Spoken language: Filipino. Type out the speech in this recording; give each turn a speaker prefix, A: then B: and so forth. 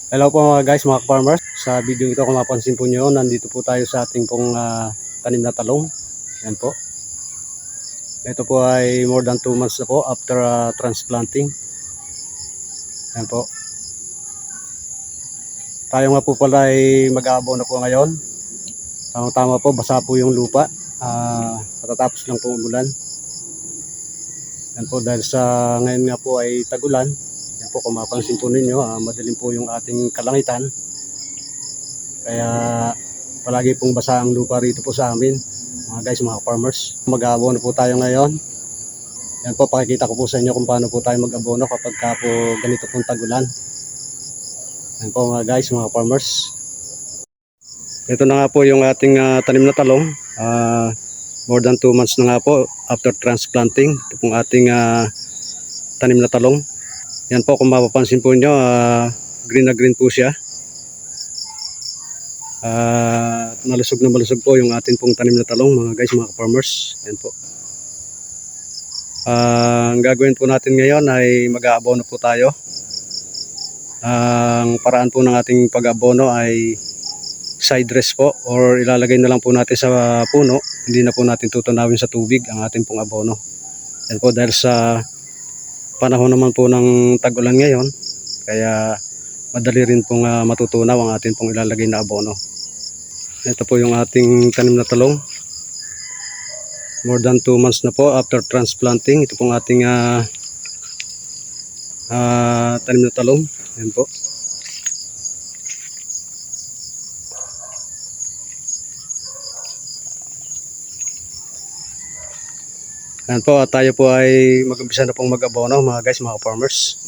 A: Hello po mga guys, mga farmers. Sa video ito kung mapansin po nyo, nandito po tayo sa ating pong tanim na talong. Yan po. Ito po ay more than 2 months na po after transplanting. Yan po. Tayo nga po pala ay mag-aabono po ngayon. Tama-tama po, basa po yung lupa. Katatapos lang po umulan. Yan po, dahil sa ngayon nga po ay tagulan. Yan po, kung mapansin po ninyo, madilim po yung ating kalangitan. Kaya palagi pong basa ang lupa rito po sa amin, mga guys, mga farmers. Mag-aabono po tayo ngayon. Yan po, pakikita ko po sa inyo kung paano po tayo mag-abono kapag ka po ganito pong tagulan. Yan po mga guys, mga farmers. Ito na nga po yung ating tanim na talong. More than 2 months na nga po after transplanting. Ito pong ating tanim na talong. Yan po, kung mapapansin po nyo, green na green po siya. Malusog na malusog po yung ating pong tanim na talong, mga guys, mga farmers. Yan po. Ang gagawin po natin ngayon ay mag-aabono po tayo. Ang paraan po ng ating pag-abono ay side dress po, or ilalagay na lang po natin sa puno. Hindi na po natin tutunawin sa tubig ang ating pong abono. Yan po, dahil sa panahon naman po ng tag-ulan ngayon, kaya madali rin pong matutunaw ang ating pong ilalagay na abono. Ito po yung ating tanim na talong. More than 2 months na po after transplanting. Ito pong ating tanim na talong. Ayan po. Ayan po, at tayo po ay mag-umpisa na pong mag-abono, mga guys, mga farmers.